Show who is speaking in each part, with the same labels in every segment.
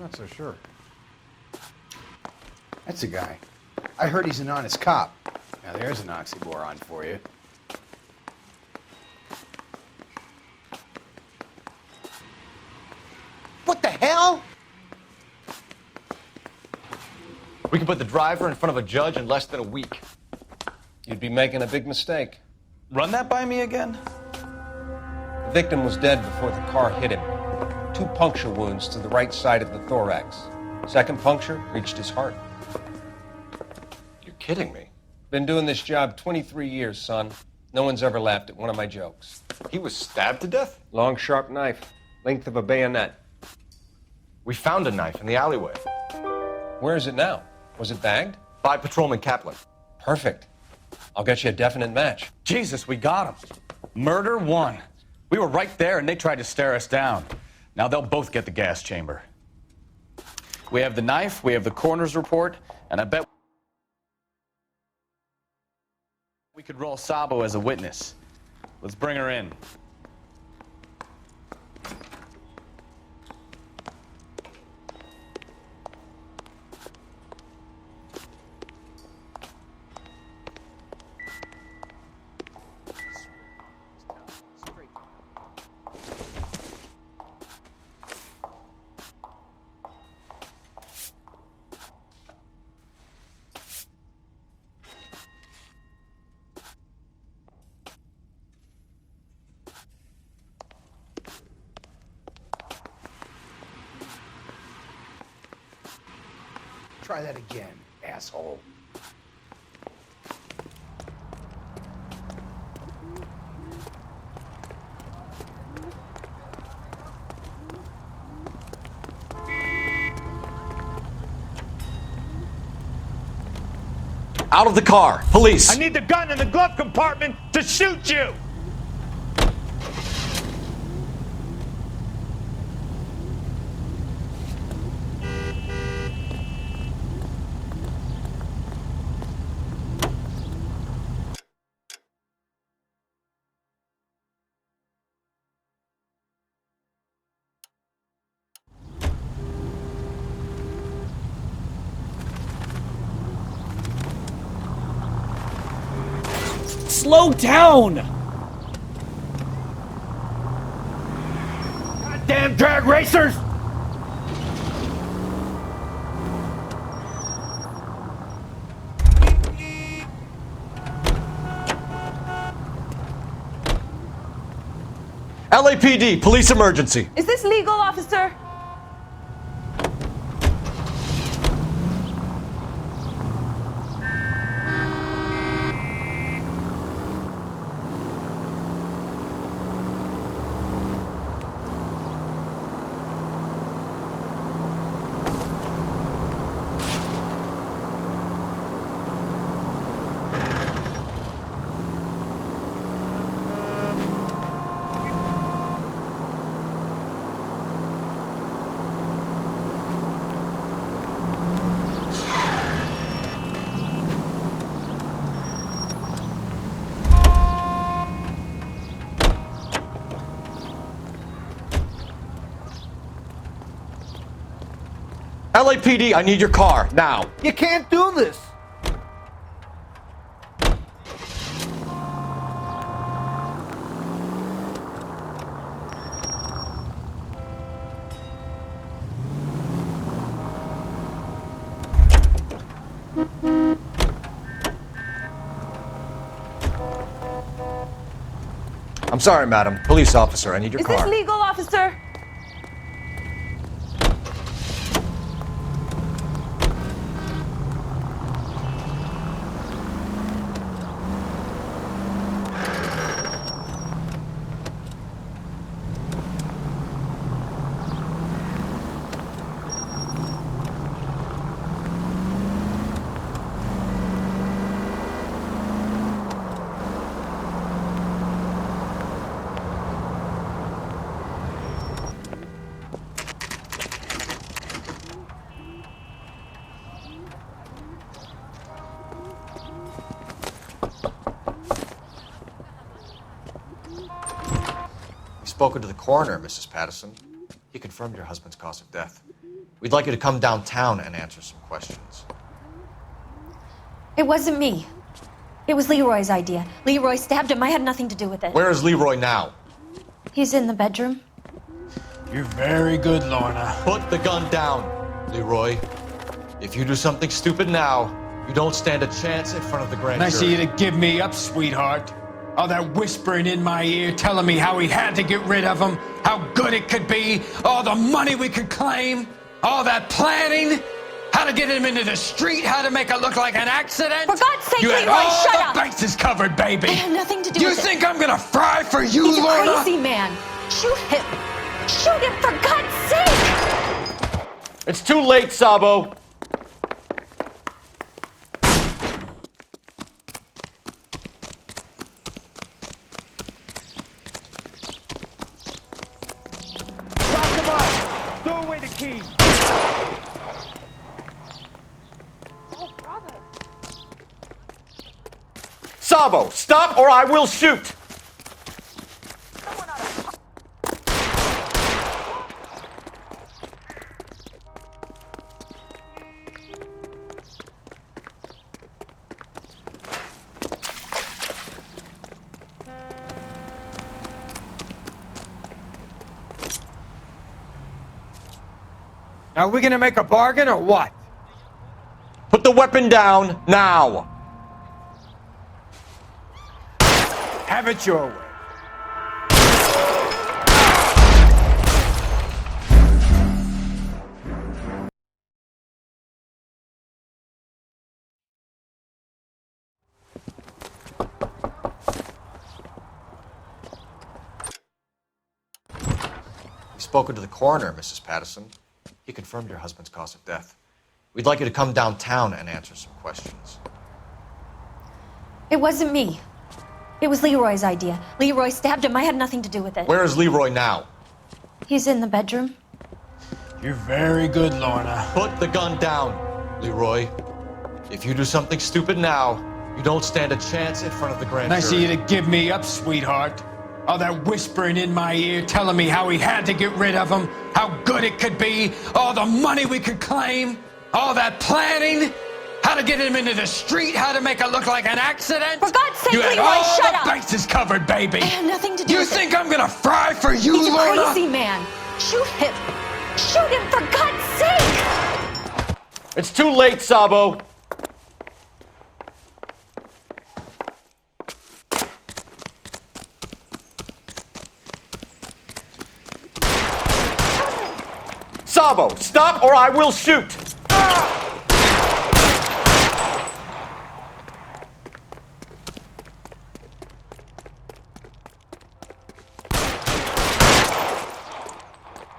Speaker 1: Not so sure.
Speaker 2: That's a guy. I heard he's an honest cop. Now there's an oxymoron for you. What the hell?
Speaker 3: We could put the driver in front of a judge in less than a week.
Speaker 4: You'd be making a big mistake.
Speaker 3: Run that by me again?
Speaker 4: The victim was dead before the car hit him. 2 puncture wounds to the right side of the thorax. Second puncture reached his heart.
Speaker 3: You're kidding me.
Speaker 4: Been doing this job 23 years, son. No one's ever laughed at one of my jokes.
Speaker 3: He was stabbed to death?
Speaker 4: Long, sharp knife, length of a bayonet.
Speaker 3: We found a knife in the alleyway.
Speaker 4: Where is it now? Was it bagged?
Speaker 3: By Patrolman Kaplan.
Speaker 4: Perfect. I'll get you a definite match.
Speaker 5: Jesus, we got him. Murder 1. We were right there and they tried to stare us down. Now they'll both get the gas chamber. We have the knife, we have the coroner's report, and I bet we could roll Sabo as a witness. Let's bring her in.
Speaker 2: Try that again, asshole.
Speaker 3: Out of the car. Police.
Speaker 5: I need the gun in the glove compartment to shoot you!
Speaker 6: Slow down!
Speaker 5: Goddamn drag racers!
Speaker 3: LAPD, police emergency.
Speaker 7: Is this legal, officer?
Speaker 3: LAPD, I need your car, now.
Speaker 2: You can't do this!
Speaker 3: I'm sorry, madam. Police officer, I need your
Speaker 7: Is
Speaker 3: car.
Speaker 7: this legal, officer?
Speaker 3: Spoken to the coroner, Mrs. Patterson. He confirmed your husband's cause of death. We'd like you to come downtown and answer some questions.
Speaker 1: It wasn't me. It was Leroy's idea. Leroy stabbed him. I had nothing to do with it.
Speaker 3: Where is Leroy now?
Speaker 1: He's in the bedroom.
Speaker 2: You're very good, Lorna.
Speaker 3: Put the gun down, Leroy. If you do something stupid now, you don't stand a chance in front of the grand
Speaker 2: Nice of
Speaker 3: jury.
Speaker 2: you to give me up, sweetheart. All that whispering in my ear, telling me how he had to get rid of him, how good it could be, all the money we could claim, all that planning, how to get him into the street, how to make it look like an accident.
Speaker 1: For God's sake,
Speaker 2: you had
Speaker 1: Leroy,
Speaker 2: all
Speaker 1: shut
Speaker 2: the
Speaker 1: up.
Speaker 2: bases covered, baby.
Speaker 1: I had nothing to do
Speaker 2: You
Speaker 1: with it.
Speaker 2: think I'm gonna fry for you,
Speaker 1: He's a
Speaker 2: Lorna?
Speaker 1: crazy man. Shoot him. Shoot him, for God's sake.
Speaker 3: It's too late, Sabo. Sabo, stop or I will shoot!
Speaker 2: Are we gonna make a bargain or what?
Speaker 3: Put the weapon down now!
Speaker 2: Have it your way.
Speaker 3: We've spoken to the coroner, Mrs. Patterson. He confirmed your husband's cause of death. We'd like you to come downtown and answer some questions.
Speaker 1: It wasn't me. It was Leroy's idea. Leroy stabbed him. I had nothing to do with it.
Speaker 3: Where is Leroy now?
Speaker 1: He's in the bedroom.
Speaker 2: You're very good, Lorna.
Speaker 3: Put the gun down, Leroy. If you do something stupid now, you don't stand a chance in front of the grand
Speaker 2: Nice of
Speaker 3: jury.
Speaker 2: you to give me up, sweetheart. All that whispering in my ear, telling me how he had to get rid of him, how good it could be, all the money we could claim, all that planning, how to get him into the street, how to make it look like an accident.
Speaker 1: For God's sake,
Speaker 2: you had
Speaker 1: Leroy,
Speaker 2: all
Speaker 1: shut
Speaker 2: the
Speaker 1: up.
Speaker 2: bases covered, baby.
Speaker 1: I had nothing to do
Speaker 2: You
Speaker 1: with
Speaker 2: think
Speaker 1: it.
Speaker 2: I'm gonna fry for you,
Speaker 1: He's a
Speaker 2: Lorna?
Speaker 1: crazy man. Shoot him. Shoot him, for God's sake.
Speaker 3: It's too late, Sabo. Sabo, stop or I will shoot!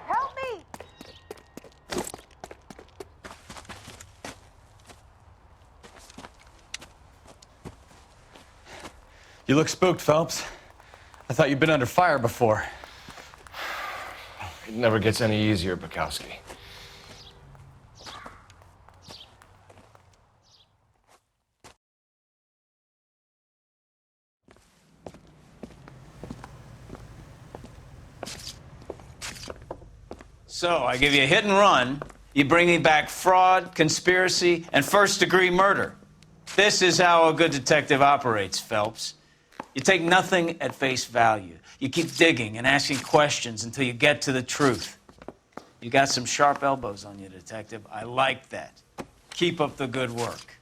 Speaker 7: Help me!
Speaker 5: You look spooked, Phelps. I thought you'd been under fire before.
Speaker 3: It never gets any easier, Bukowski.
Speaker 6: So, I give you a hit and run, you bring me back fraud, conspiracy, and first-degree murder. This is how a good detective operates, Phelps. You take nothing at face value. You keep digging and asking questions until you get to the truth. You got some sharp elbows on you, detective. I like that. Keep up the good work.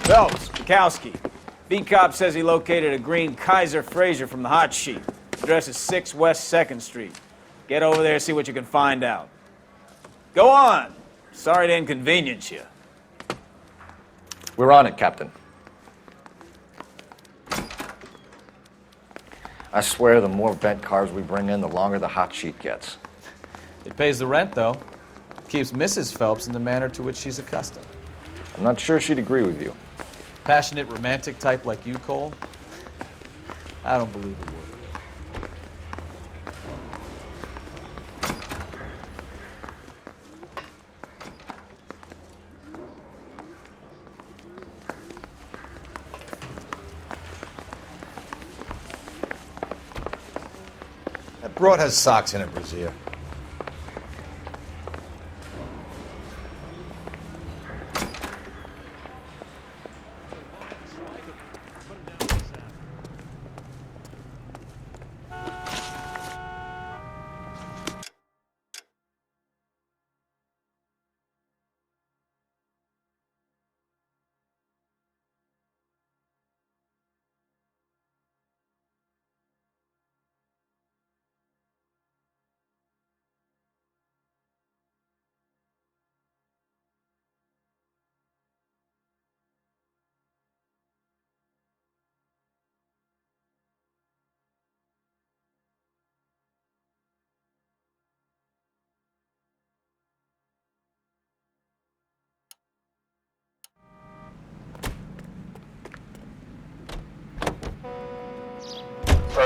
Speaker 8: Phelps, Bukowski. Beat cop says he located a green Kaiser Fraser from the hot sheet. Address is 6 West 2nd Street. Get over there, see what you can find out. Go on. Sorry to inconvenience you.
Speaker 3: We're on it, Captain. I swear the more bent cars we bring in, the longer the hot sheet gets.
Speaker 5: It pays the rent, though. Keeps Mrs. Phelps in the manner to which she's accustomed.
Speaker 3: I'm not sure she'd agree with you.
Speaker 5: Passionate, romantic type like you, Cole? I don't believe a word.
Speaker 3: That broad has socks in it, Brazier.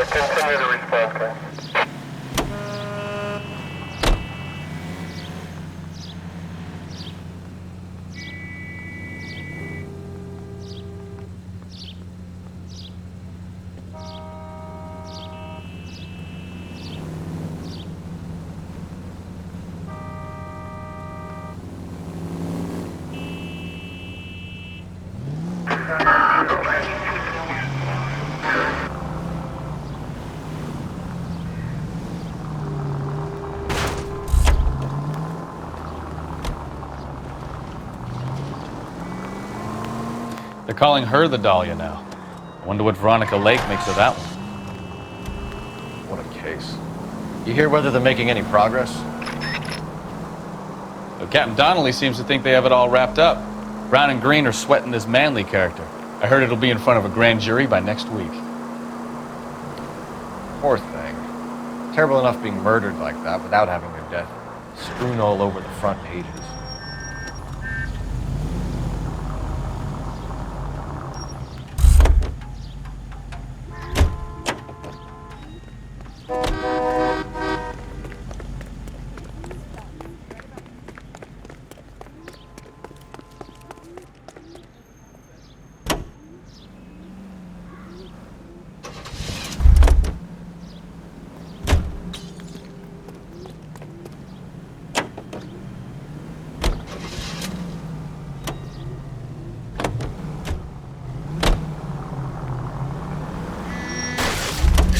Speaker 9: Continue the response, guys.
Speaker 5: They're calling her the Dahlia now. I wonder what Veronica Lake makes of that one.
Speaker 3: What a case. You hear whether they're making any progress?
Speaker 5: Well, Captain Donnelly seems to think they have it all wrapped up. Brown and Green are sweating this Manley character. I heard it'll be in front of a grand jury by next week.
Speaker 3: Poor thing. Terrible enough being murdered like that without having her death strewn all over the front pages.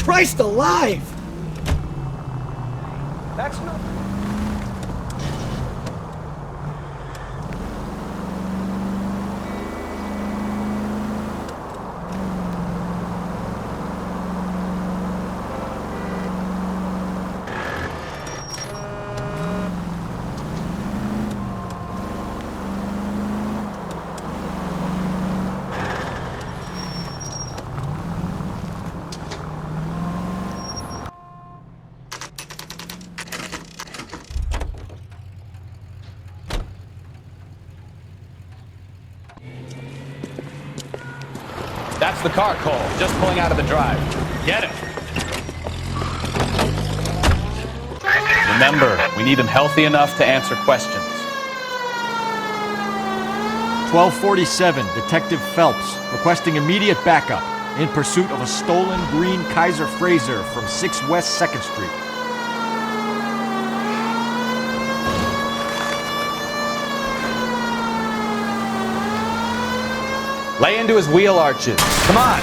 Speaker 10: Christ alive!
Speaker 4: That's not...
Speaker 5: That's the car, Cole. Just pulling out of the drive. Get it. Remember, we need him healthy enough to answer questions.
Speaker 10: 1247, Detective Phelps, requesting immediate backup in pursuit of a stolen green Kaiser Frazer from 6 West 2nd Street.
Speaker 5: Lay into his wheel arches. Come on.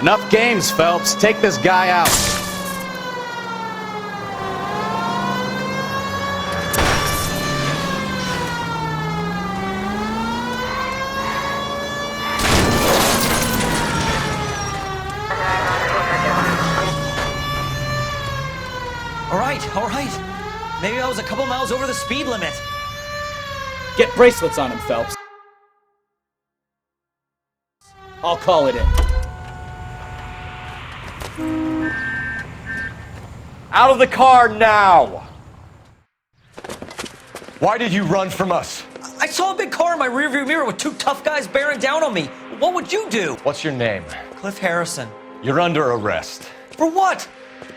Speaker 5: Enough games, Phelps. Take this guy out.
Speaker 11: Maybe I was a couple miles over the speed limit.
Speaker 8: Get bracelets on him, Phelps. I'll call it in.
Speaker 10: Out of the car now!
Speaker 5: Why did you run from us?
Speaker 11: I saw a big car in my rearview mirror with two tough guys bearing down on me. What would you do?
Speaker 5: What's your name?
Speaker 11: Cliff Harrison.
Speaker 5: You're under arrest.
Speaker 11: For what?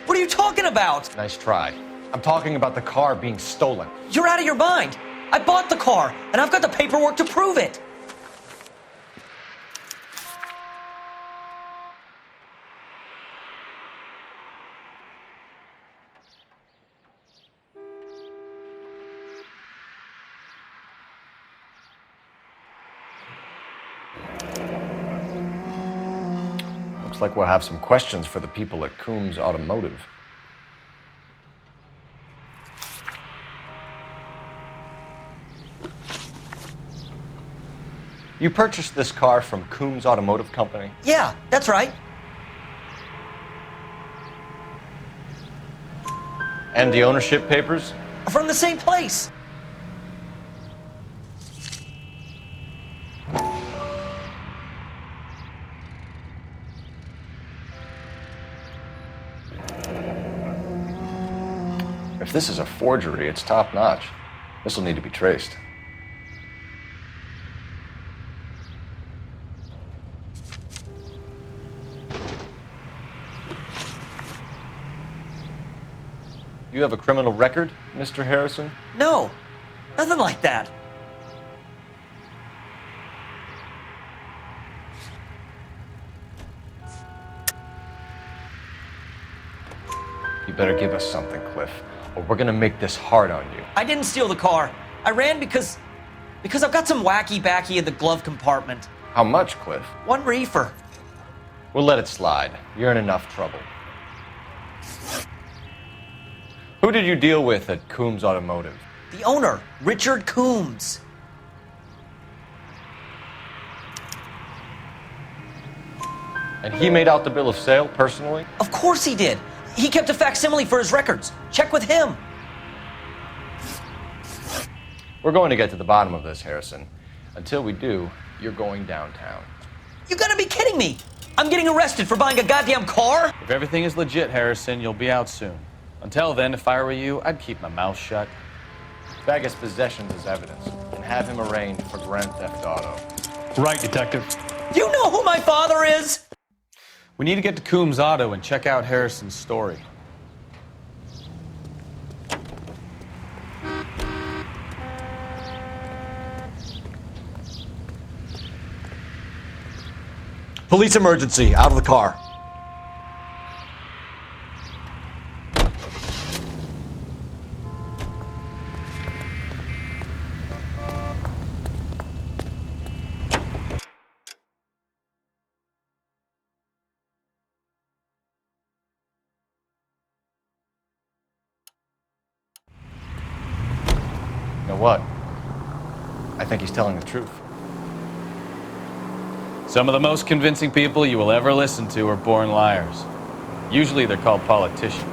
Speaker 11: What are you talking about?
Speaker 5: Nice try. I'm talking about the car being stolen.
Speaker 11: You're out of your mind. I bought the car, and I've got the paperwork to prove it.
Speaker 3: Looks like we'll have some questions for the people at Coombs Automotive. You purchased this car from Coombs Automotive Company?
Speaker 11: Yeah, that's right.
Speaker 3: And the ownership papers?
Speaker 11: From the same place.
Speaker 3: If this is a forgery, it's top-notch. This will need to be traced. You have a criminal record, Mr. Harrison?
Speaker 11: No, nothing like that.
Speaker 3: You better give us something, Cliff, or we're gonna make this hard on you.
Speaker 11: I didn't steal the car. I ran because I've got some wacky backy in the glove compartment.
Speaker 3: How much, Cliff?
Speaker 11: 1 reefer.
Speaker 3: We'll let it slide. You're in enough trouble. Who did you deal with at Coombs Automotive?
Speaker 11: The owner, Richard Coombs.
Speaker 3: And he made out the bill of sale personally?
Speaker 11: Of course he did. He kept a facsimile for his records. Check with him.
Speaker 3: We're going to get to the bottom of this, Harrison. Until we do, you're going downtown.
Speaker 11: You gotta be kidding me. I'm getting arrested for buying a goddamn car?
Speaker 5: If everything is legit, Harrison, you'll be out soon. Until then, if I were you, I'd keep my mouth shut.
Speaker 3: Bag his possessions as evidence and have him arraigned for grand theft auto.
Speaker 5: Right, detective.
Speaker 11: Do you know who my father is?
Speaker 5: We need to get to Coombs Auto and check out Harrison's story.
Speaker 10: Police emergency, out of the car.
Speaker 3: You know what? I think he's telling the truth.
Speaker 5: Some of the most convincing people you will ever listen to are born liars. Usually they're called politicians.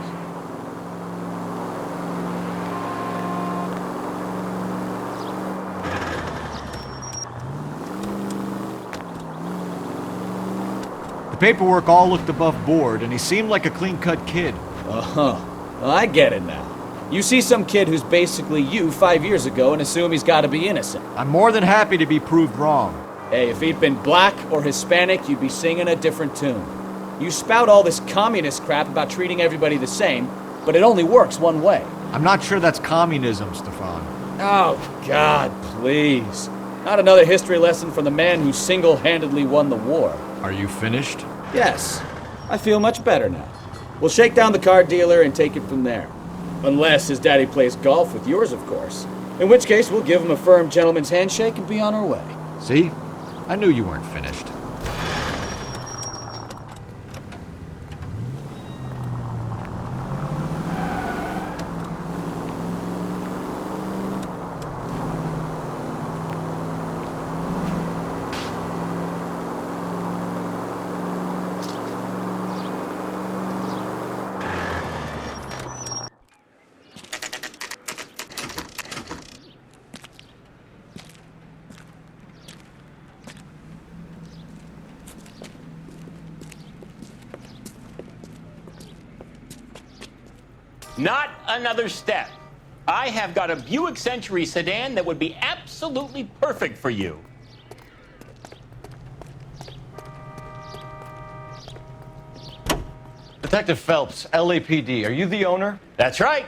Speaker 10: The paperwork all looked above board, and he seemed like a clean-cut kid.
Speaker 8: Uh-huh. Well, I get it now. You see some kid who's basically you 5 years ago and assume he's got to be innocent.
Speaker 10: I'm more than happy to be proved wrong.
Speaker 8: Hey, if he'd been black or Hispanic, you'd be singing a different tune. You spout all this communist crap about treating everybody the same, but it only works one way.
Speaker 10: I'm not sure that's communism, Stefan.
Speaker 8: Oh, God, please. Not another history lesson from the man who single-handedly won the war.
Speaker 10: Are you finished?
Speaker 8: Yes. I feel much better now. We'll shake down the car dealer and take it from there. Unless his daddy plays golf with yours, of course. In which case, we'll give him a firm gentleman's handshake and be on our way.
Speaker 10: See? I knew you weren't finished.
Speaker 12: Not another step. I have got a Buick Century sedan that would be absolutely perfect for you.
Speaker 10: Detective Phelps, LAPD, are you the owner?
Speaker 12: That's right.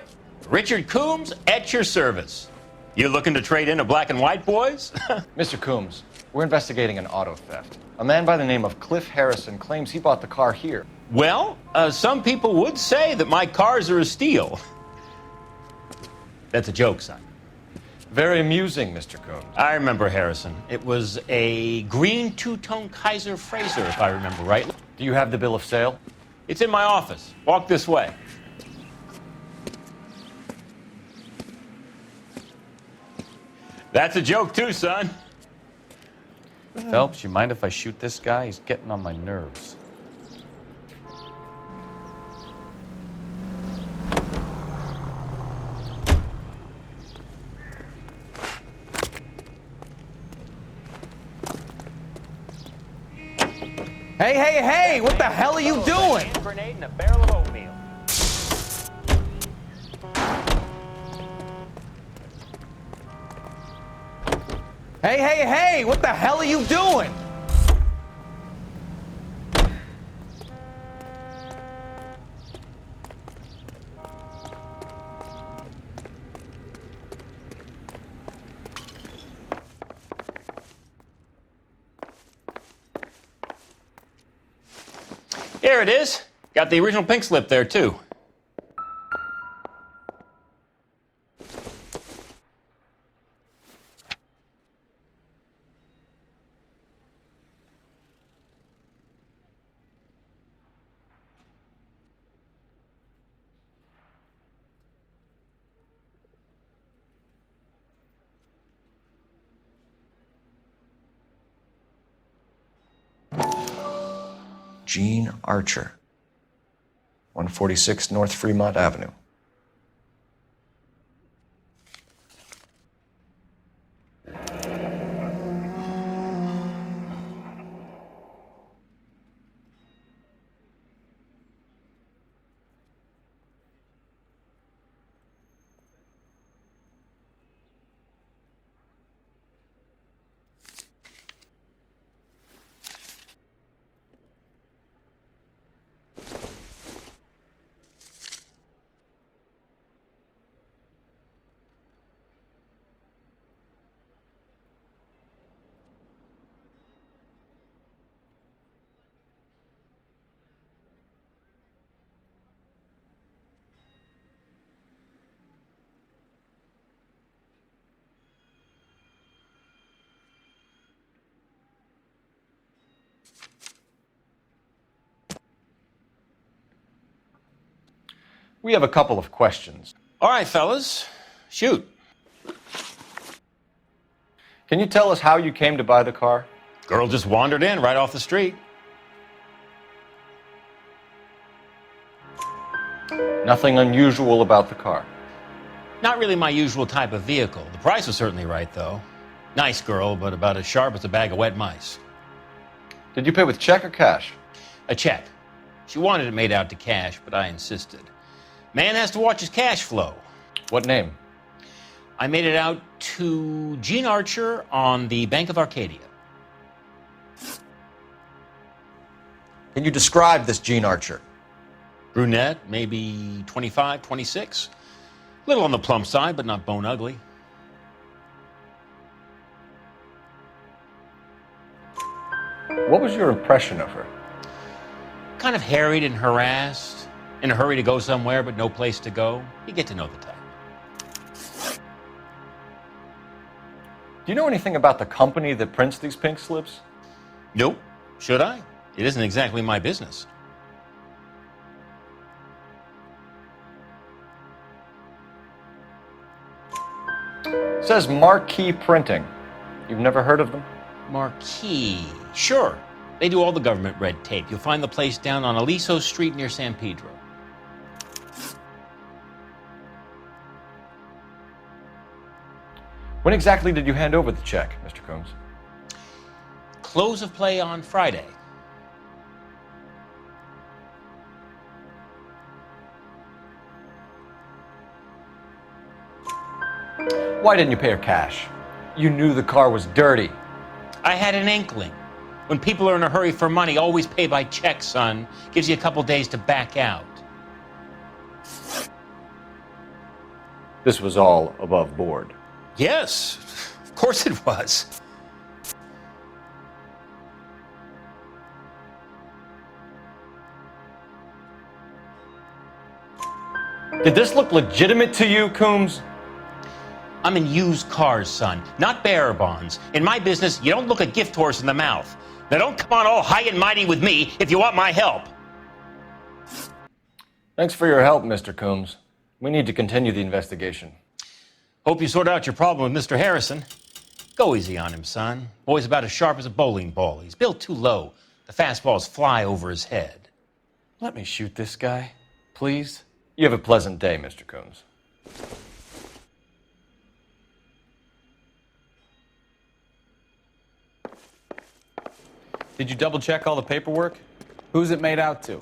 Speaker 12: Richard Coombs at your service. You looking to trade in a black and white, boys?
Speaker 10: Mr. Coombs, we're investigating an auto theft. A man by the name of Cliff Harrison claims he bought the car here.
Speaker 12: Well, some people would say that my cars are a steal. That's a joke, son.
Speaker 10: Very amusing, Mr. Coombs.
Speaker 12: I remember Harrison. It was a green two-tone Kaiser Frazer, if I remember right.
Speaker 10: Do you have the bill of sale?
Speaker 12: It's in my office. Walk this way. That's a joke too, son.
Speaker 5: Phelps, you mind if I shoot this guy? He's getting on my nerves.
Speaker 11: Hey, hey, hey! What the hell are you doing?
Speaker 12: Hand grenade and a barrel of oatmeal.
Speaker 11: Hey, hey, hey! What the hell are you doing?
Speaker 12: Here it is. Got the original pink slip there, too.
Speaker 3: Gene Archer, 146 North Fremont Avenue.
Speaker 10: We have a couple of questions.
Speaker 12: All right, fellas. Shoot.
Speaker 10: Can you tell us how you came to buy the car?
Speaker 12: Girl just wandered in right off the street.
Speaker 10: Nothing unusual about the car.
Speaker 12: Not really my usual type of vehicle. The price was certainly right, though. Nice girl, but about as sharp as a bag of wet mice.
Speaker 10: Did you pay with check or cash?
Speaker 12: A check. She wanted it made out to cash, but I insisted. Man has to watch his cash flow.
Speaker 10: What name?
Speaker 12: I made it out to Gene Archer on the Bank of Arcadia.
Speaker 3: Can you describe this Gene Archer?
Speaker 12: Brunette, maybe 25, 26. Little on the plump side, but not bone ugly.
Speaker 10: What was your impression of her?
Speaker 12: Kind of harried and harassed. In a hurry to go somewhere, but no place to go. You get to know the type.
Speaker 10: Do you know anything about the company that prints these pink slips?
Speaker 12: Nope. Should I? It isn't exactly my business.
Speaker 10: It says Marquee Printing. You've never heard of them?
Speaker 12: Marquee. Sure. They do all the government red tape. You'll find the place down on Aliso Street near San Pedro.
Speaker 10: When exactly did you hand over the check, Mr. Coombs?
Speaker 12: Close of play on Friday.
Speaker 10: Why didn't you pay her cash? You knew the car was dirty.
Speaker 12: I had an inkling. When people are in a hurry for money, always pay by check, son. Gives you a couple days to back out.
Speaker 10: This was all above board.
Speaker 12: Yes, of course it was.
Speaker 10: Did this look legitimate to you, Coombs?
Speaker 12: I'm in used cars, son, not bearer bonds. In my business, you don't look a gift horse in the mouth. Now don't come on all high and mighty with me if you want my help.
Speaker 10: Thanks for your help, Mr. Coombs. We need to continue the investigation.
Speaker 12: Hope you sort out your problem with Mr. Harrison. Go easy on him, son. Boy's about as sharp as a bowling ball. He's built too low. The fastballs fly over his head.
Speaker 10: Let me shoot this guy, please. You have a pleasant day, Mr. Coombs.
Speaker 5: Did you double check all the paperwork?
Speaker 8: Who's it made out to?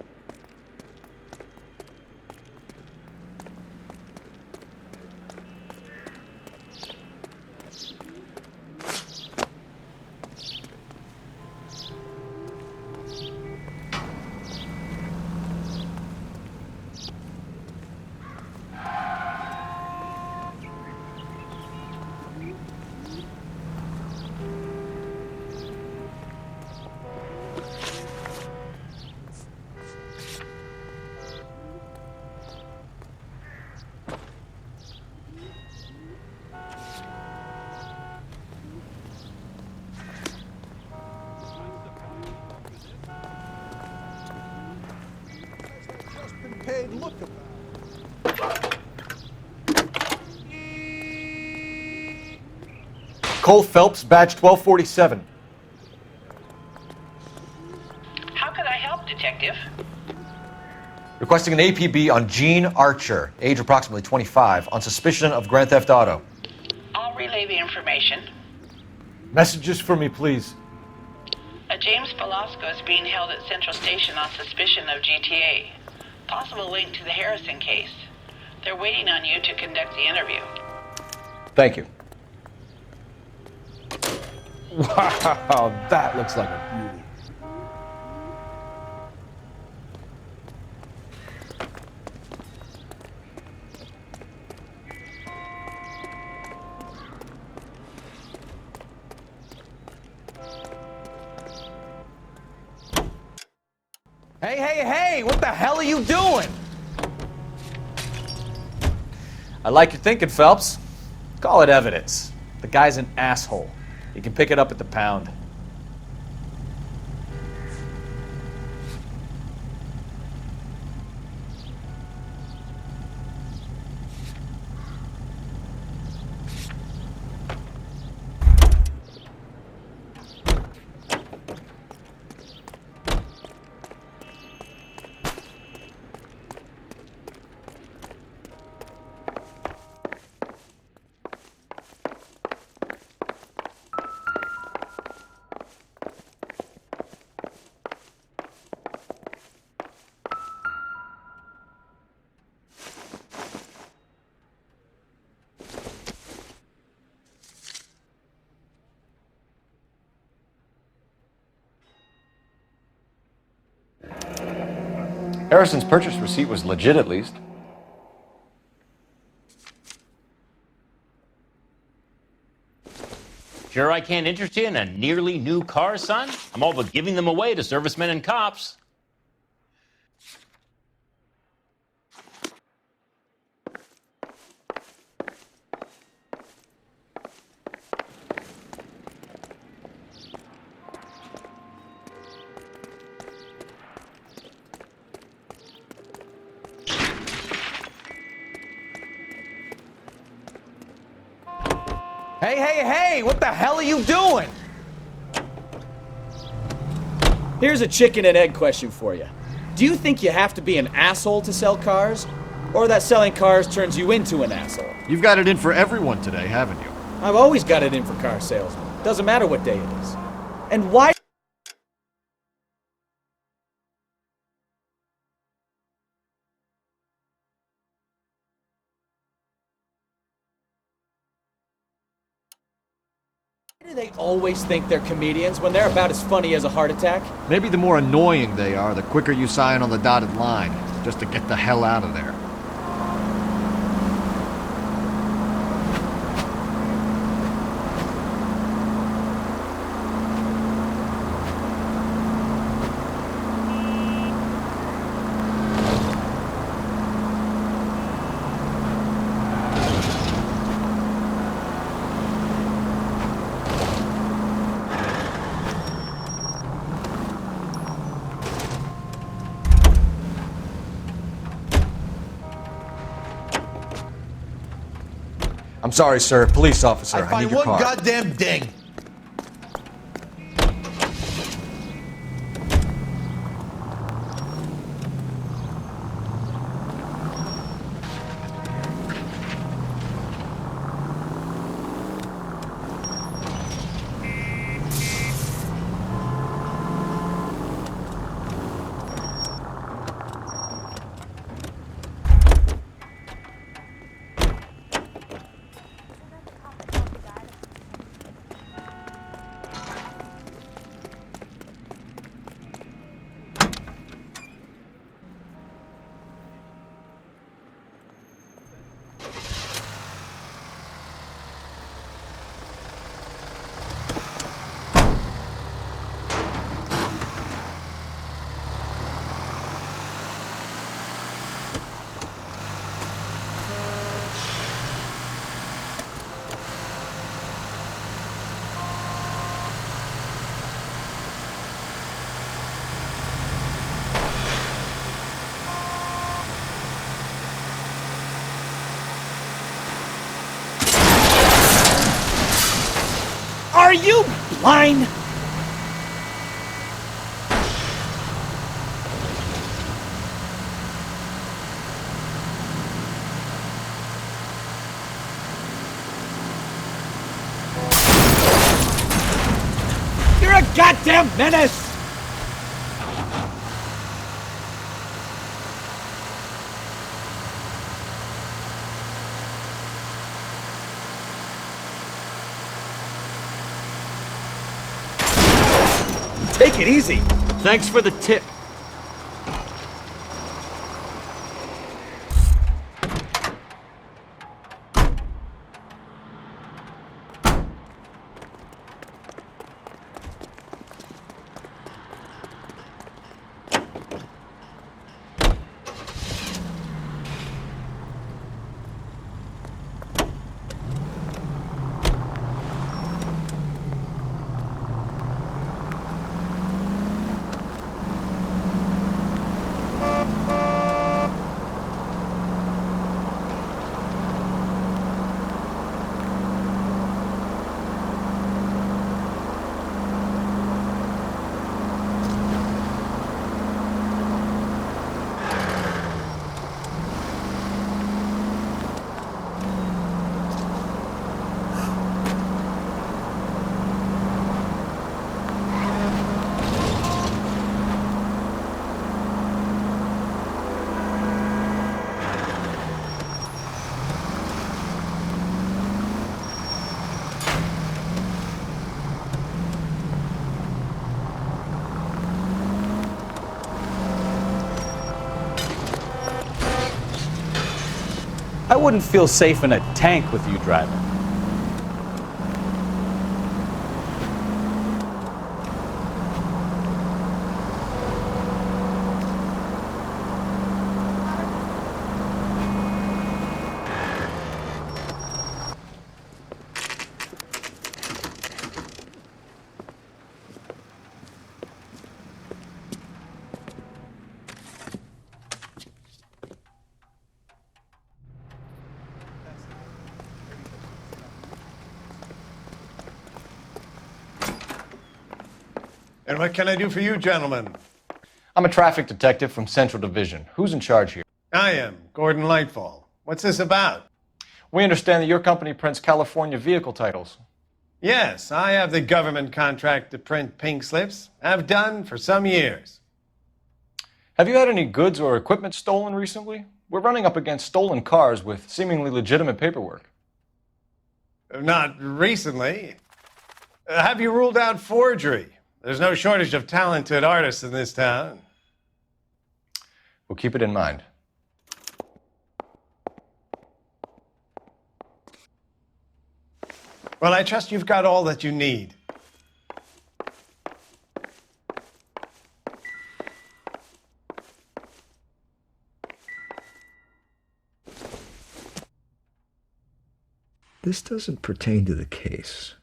Speaker 3: Coulou Felpsu, badge 1247.
Speaker 13: How could I help, Detective?
Speaker 3: Requesting an APB on Gene Archer, age approximately 25, on suspicion of Grand Theft Auto.
Speaker 13: I'll relay the information.
Speaker 10: Messages for me, please.
Speaker 13: A James Velasco is being held at Central Station on suspicion of GTA. Possible link to the Harrison case. They're waiting on you to conduct the interview.
Speaker 3: Thank you.
Speaker 8: Wow, that looks like a beauty. Hey, what the hell are you doing? I like your thinking, Phelps. Call it evidence. The guy's an asshole. You can pick it up at the pound.
Speaker 10: Harrison's purchase receipt was legit, at least.
Speaker 12: Sure I can't interest you in a nearly new car, son? I'm all but giving them away to servicemen and cops.
Speaker 8: Hey, what the hell are you doing? Here's a chicken and egg question for you. Do you think you have to be an asshole to sell cars? Or that selling cars turns you into an asshole?
Speaker 10: You've got it in for everyone today, haven't you?
Speaker 8: I've always got it in for car salesmen. Doesn't matter what day it is. And why
Speaker 14: they always think they're comedians when they're about as funny as a heart attack?
Speaker 10: Maybe the more annoying they are, the quicker you sign on the dotted line, just to get the hell out of there.
Speaker 3: I'm sorry, sir. Police officer. I need
Speaker 2: Find
Speaker 3: your
Speaker 2: one
Speaker 3: car.
Speaker 2: goddamn ding.
Speaker 14: Are you blind? You're a goddamn menace! Take it easy.
Speaker 10: Thanks for the tip.
Speaker 5: I wouldn't feel safe in a tank with you driving.
Speaker 2: And what can I do for you, gentlemen?
Speaker 3: I'm a traffic detective from Central Division. Who's in charge here?
Speaker 2: I am, Gordon Lightfall. What's this about?
Speaker 3: We understand that your company prints California vehicle titles.
Speaker 2: Yes, I have the government contract to print pink slips. I've done for some years.
Speaker 3: Have you had any goods or equipment stolen recently? We're running up against stolen cars with seemingly legitimate paperwork.
Speaker 2: Not recently.
Speaker 15: Have you ruled out forgery? There's no shortage of talented artists in this town.
Speaker 4: We'll keep it in mind.
Speaker 15: Well, I trust you've got all that you need.
Speaker 16: This doesn't pertain to the case.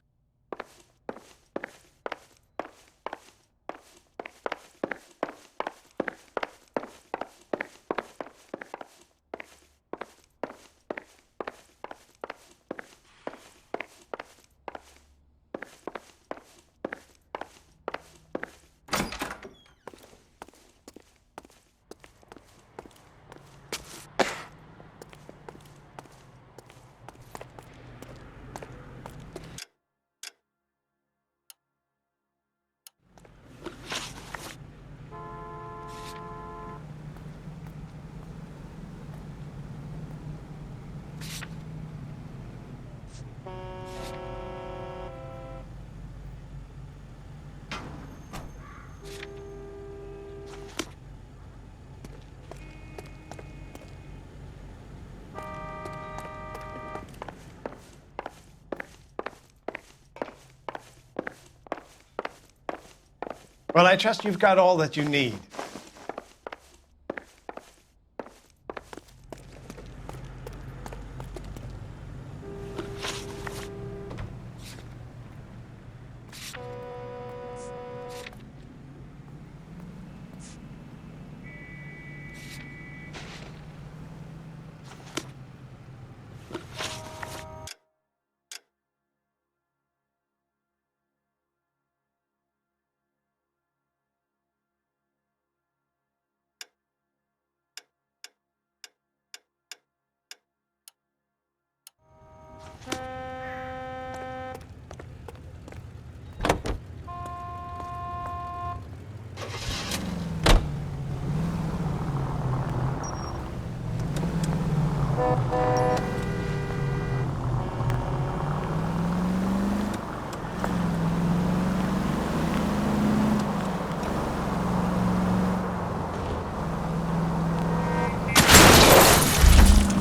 Speaker 15: Well, I trust you've got all that you need.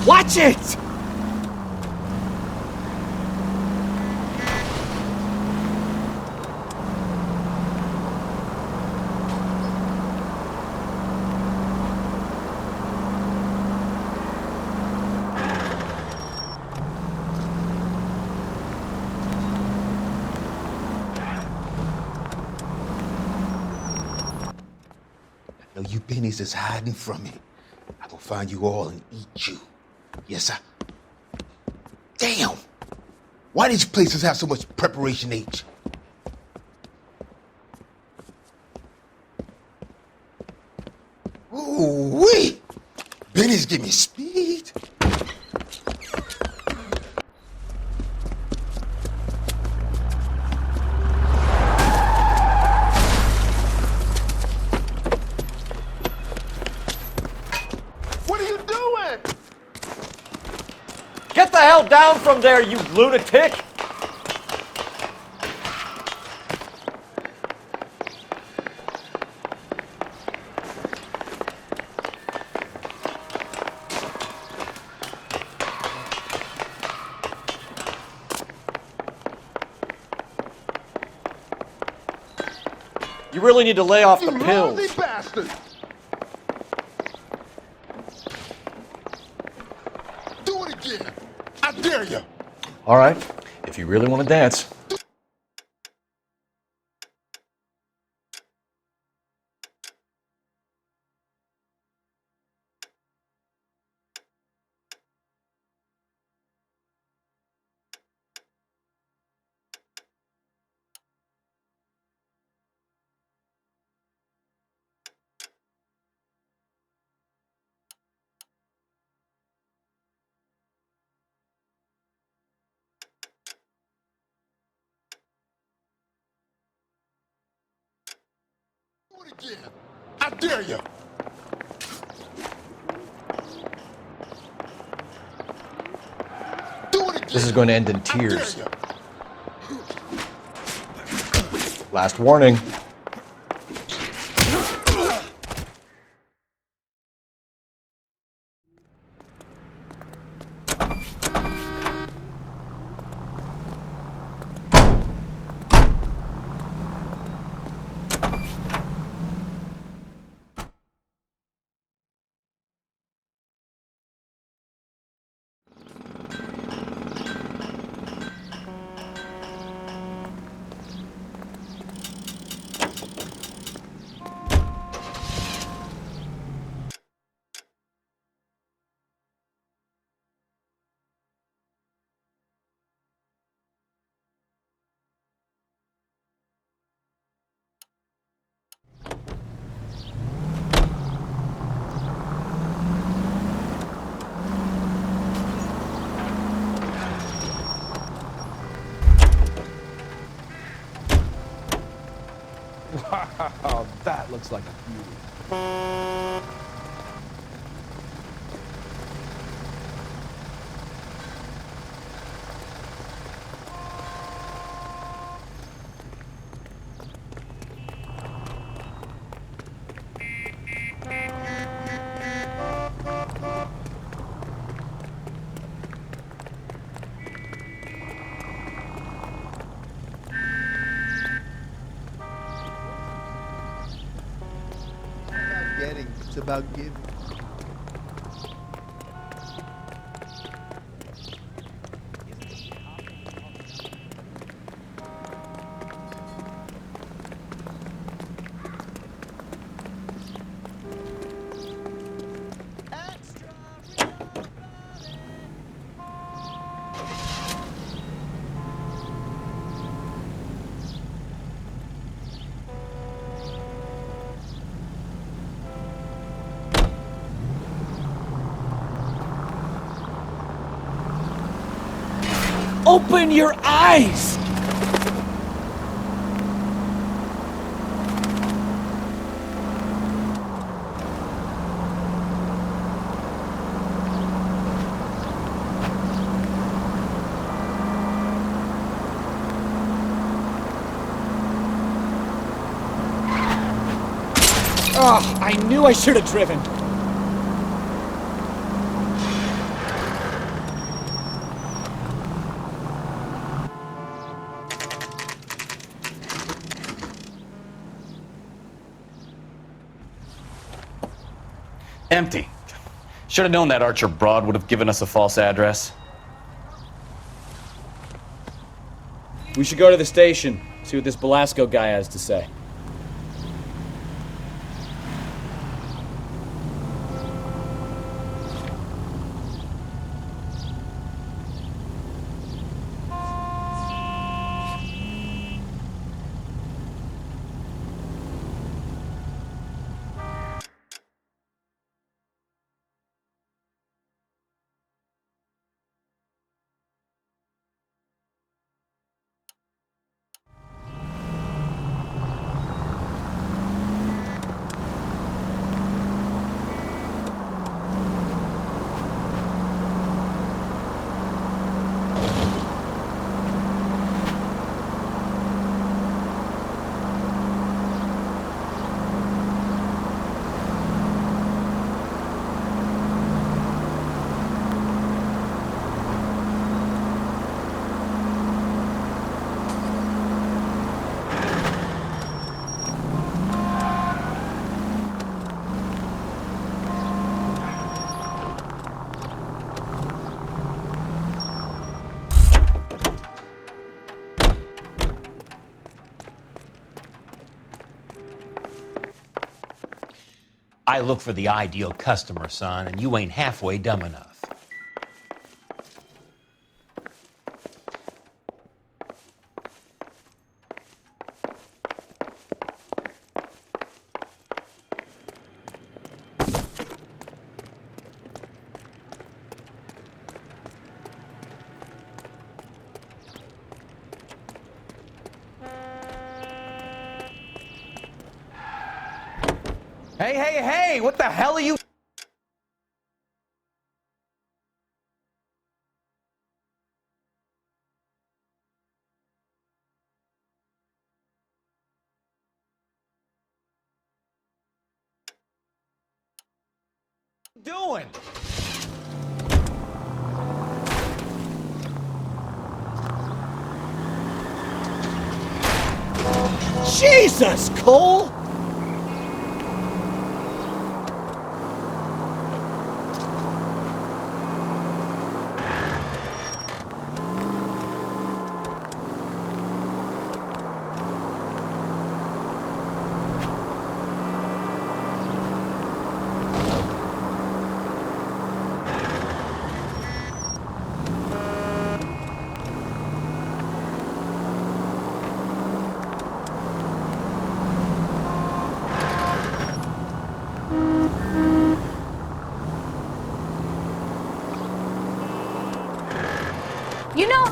Speaker 14: Watch it!
Speaker 17: I know you bennies is hiding from me. I'm gonna find you all and eat you. Yes, sir. Damn! Why did you places have so much preparation H? Ooh-wee! Benny's give me speed.
Speaker 10: What are you doing?
Speaker 14: Get the hell down from there, you lunatic! You really need to lay off the
Speaker 10: You
Speaker 14: pills.
Speaker 10: lousy bastard! Do it again. I dare you.
Speaker 4: All right, if you really want to dance.
Speaker 10: Do it again. I dare you. Do it again.
Speaker 4: This is going to end in
Speaker 10: I dare
Speaker 4: tears.
Speaker 10: you.
Speaker 3: Last warning.
Speaker 18: Wow, that looks like a beauty.
Speaker 17: It's about giving.
Speaker 14: Open your eyes! Oh, I knew I should have driven.
Speaker 5: Empty. Should have known that Archer broad would have given us a false address.
Speaker 14: We should go to the station, see what this Belasco guy has to say.
Speaker 12: I look for the ideal customer, son, and you ain't halfway dumb enough.
Speaker 5: Hey, what the hell are you?
Speaker 10: Doing? Jesus, Cole!
Speaker 1: You know...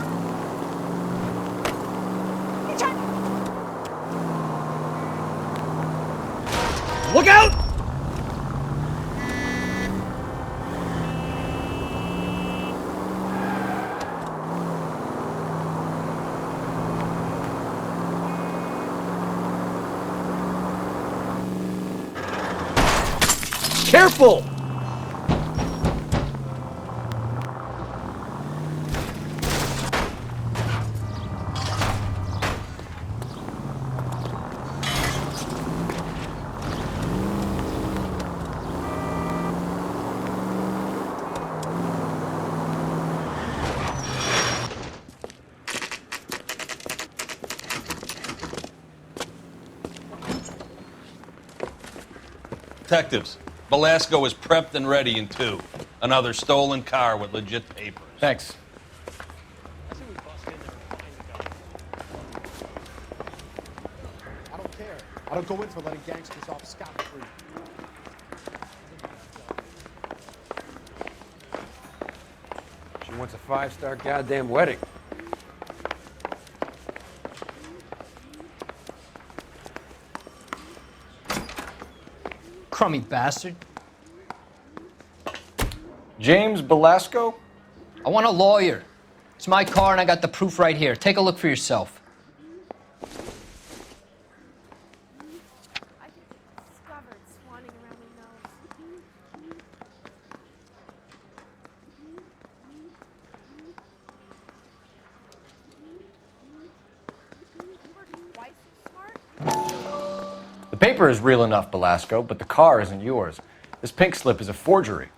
Speaker 10: Look out! Careful!
Speaker 19: Detectives, Velasco is prepped and ready in 2. Another stolen car with legit papers.
Speaker 5: Thanks.
Speaker 18: I don't care. I don't go in for letting gangsters off scot-free.
Speaker 4: She wants a 5-star goddamn wedding.
Speaker 11: Crummy bastard.
Speaker 5: James Velasco?
Speaker 11: I want a lawyer. It's my car and I got the proof right here. Take a look for yourself.
Speaker 5: The paper is real enough, Velasco, but the car isn't yours. This pink slip is a forgery.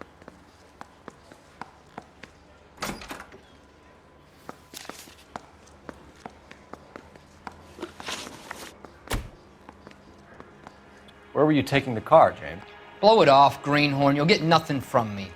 Speaker 5: Where were you taking the car, James?
Speaker 11: Blow it off, greenhorn. You'll get nothing from me.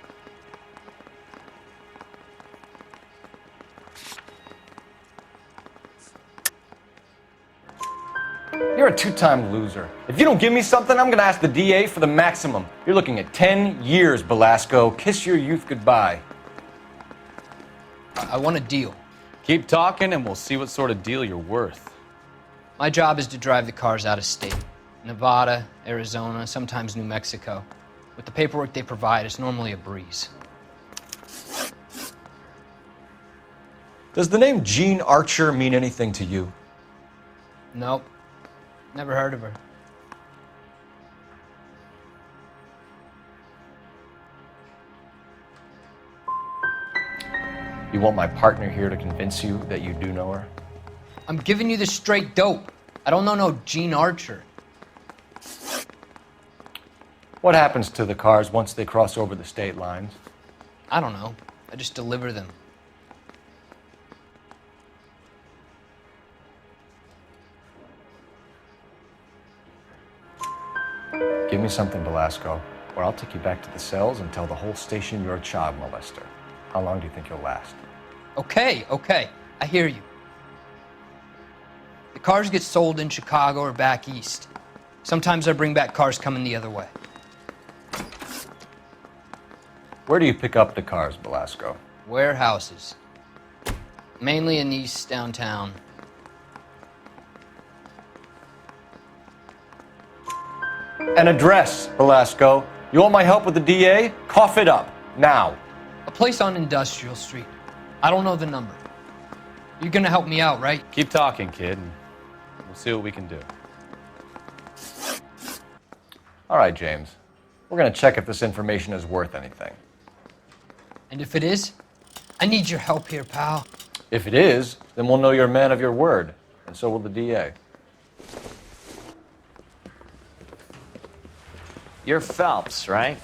Speaker 5: You're a 2-time loser. If you don't give me something, I'm gonna ask the DA for the maximum. You're looking at 10 years, Velasco. Kiss your youth goodbye.
Speaker 11: I want a deal.
Speaker 5: Keep talking and we'll see what sort of deal you're worth.
Speaker 11: My job is to drive the cars out of state. Nevada, Arizona, sometimes New Mexico. With the paperwork they provide, it's normally a breeze.
Speaker 5: Does the name Jean Archer mean anything to you?
Speaker 11: Nope. Never heard of her.
Speaker 5: You want my partner here to convince you that you do know her?
Speaker 11: I'm giving you the straight dope. I don't know no Jean Archer.
Speaker 5: What happens to the cars once they cross over the state lines?
Speaker 11: I don't know. I just deliver them.
Speaker 5: Give me something, Velasco, or I'll take you back to the cells and tell the whole station you're a child molester. How long do you think you'll last?
Speaker 11: Okay. I hear you. The cars get sold in Chicago or back east. Sometimes I bring back cars coming the other way.
Speaker 5: Where do you pick up the cars, Velasco?
Speaker 11: Warehouses. Mainly in East downtown.
Speaker 5: An address, Velasco. You want my help with the DA? Cough it up, now.
Speaker 11: A place on Industrial Street. I don't know the number. You're gonna help me out, right?
Speaker 5: Keep talking, kid, and we'll see what we can do. All right, James.
Speaker 3: We're going to check if this information is worth anything.
Speaker 11: And if it is, I need your help here, pal.
Speaker 3: If it is, then we'll know you're a man of your word, and so will the DA.
Speaker 20: You're Phelps, right?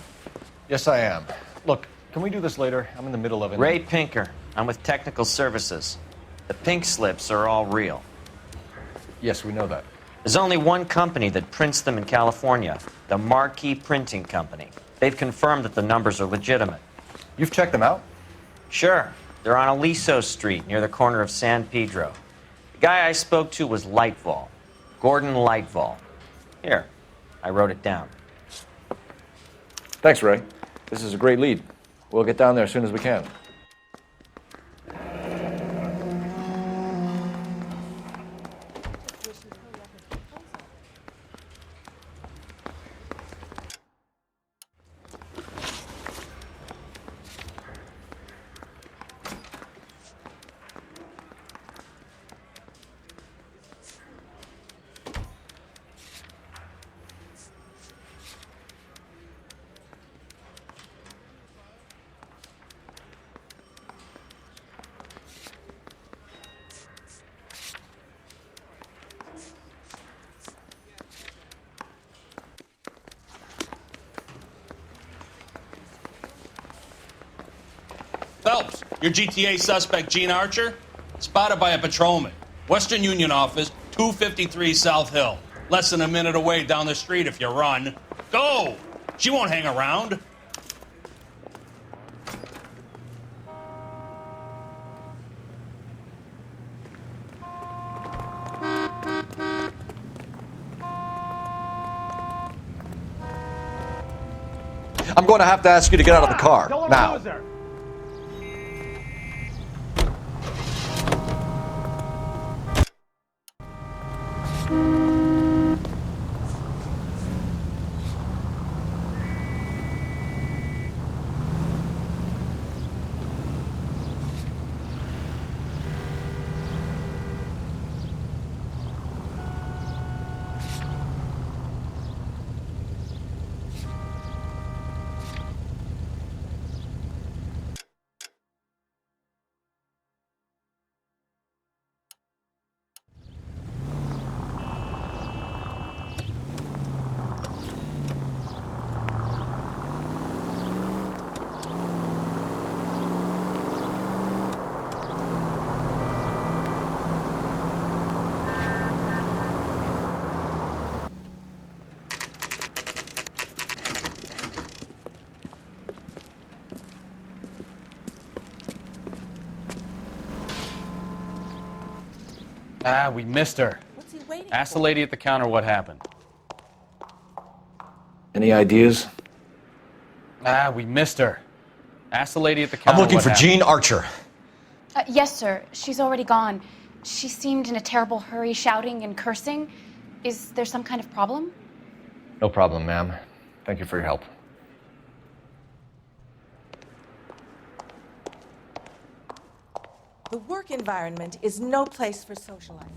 Speaker 3: Yes, I am. Look, can we do this later? I'm in the middle of it.
Speaker 20: Ray Pinker. I'm with Technical Services. The pink slips are all real.
Speaker 3: Yes, we know that.
Speaker 20: There's only one company that prints them in California, the Marquee Printing Company. They've confirmed that the numbers are legitimate.
Speaker 3: You've checked them out?
Speaker 20: Sure. They're on Aliso Street, near the corner of San Pedro. The guy I spoke to was Lightval. Gordon Lightval. Here, I wrote it down.
Speaker 3: Thanks, Ray. This is a great lead. We'll get down there as soon as we can.
Speaker 19: Phelps, your GTA suspect, Gene Archer, spotted by a patrolman. Western Union office, 253 South Hill. Less than a minute away down the street if you run. Go! She won't hang around.
Speaker 3: I'm going to have to ask you to get out of the car. Now.
Speaker 5: Ah, we missed her.
Speaker 7: What's he waiting
Speaker 5: Ask the lady at the counter what happened.
Speaker 3: Any ideas?
Speaker 5: Ah, we missed her. Ask the lady at the counter
Speaker 3: I'm looking
Speaker 5: what
Speaker 3: for
Speaker 5: happened.
Speaker 3: Gene Archer.
Speaker 1: Yes, sir. She's already gone. She seemed in a terrible hurry, shouting and cursing. Is there some kind of problem?
Speaker 3: No problem, ma'am. Thank you for your help.
Speaker 7: The work environment is no place for socializing.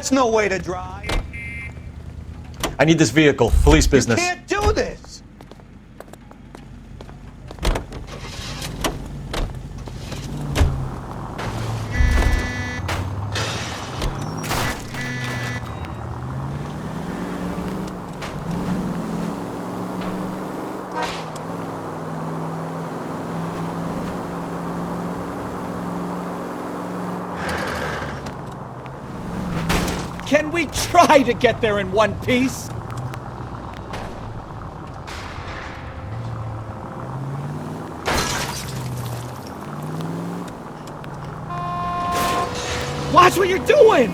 Speaker 21: That's no way to drive.
Speaker 3: I need this vehicle. Police business.
Speaker 21: You can't do this. Can we try to get there in one piece? Watch what you're doing!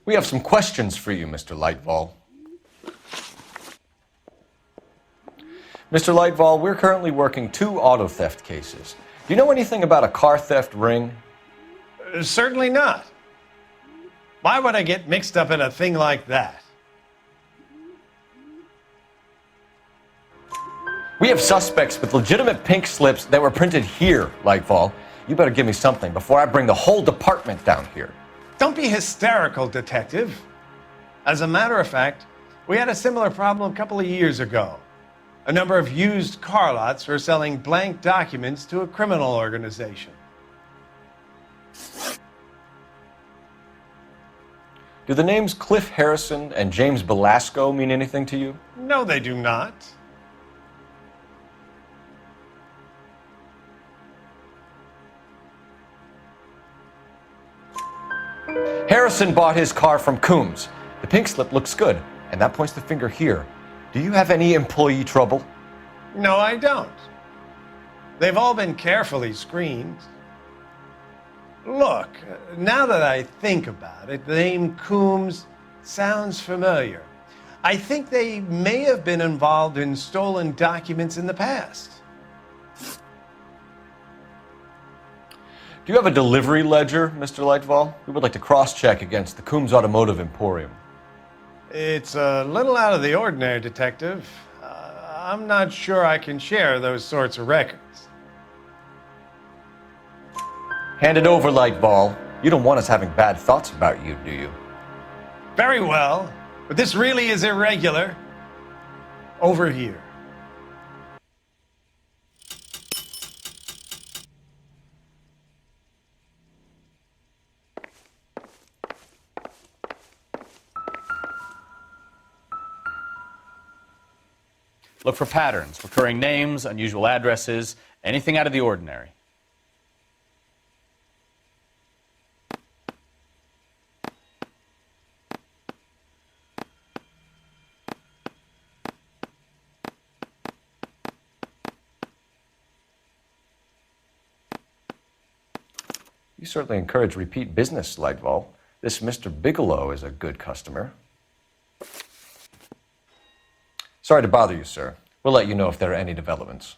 Speaker 3: We have some questions for you, Mr. Lightval. Mr. Lightval, we're currently working 2 auto theft cases. Do you know anything about a car theft ring?
Speaker 15: Certainly not. Why would I get mixed up in a thing like that?
Speaker 3: We have suspects with legitimate pink slips that were printed here, Lightval. You better give me something before I bring the whole department down here.
Speaker 15: Don't be hysterical, Detective. As a matter of fact, we had a similar problem a couple of years ago. A number of used car lots were selling blank documents to a criminal organization.
Speaker 3: Do the names Cliff Harrison and James Belasco mean anything to you?
Speaker 15: No, they do not.
Speaker 3: Harrison bought his car from Coombs. The pink slip looks good, and that points the finger here. Do you have any employee trouble?
Speaker 15: No, I don't. They've all been carefully screened. Look, now that I think about it, the name Coombs sounds familiar. I think they may have been involved in stolen documents in the past.
Speaker 3: Do you have a delivery ledger, Mr. Lightval? We would like to cross-check against the Coombs Automotive Emporium.
Speaker 15: It's a little out of the ordinary, Detective. I'm not sure I can share those sorts of records.
Speaker 3: Hand it over, Lightval. You don't want us having bad thoughts about you, do you?
Speaker 15: Very well, but this really is irregular. Over here.
Speaker 5: Look for patterns, recurring names, unusual addresses, anything out of the ordinary.
Speaker 3: You certainly encourage repeat business, Lightval. This Mr. Bigelow is a good customer. Sorry to bother you, sir. We'll let you know if there are any developments.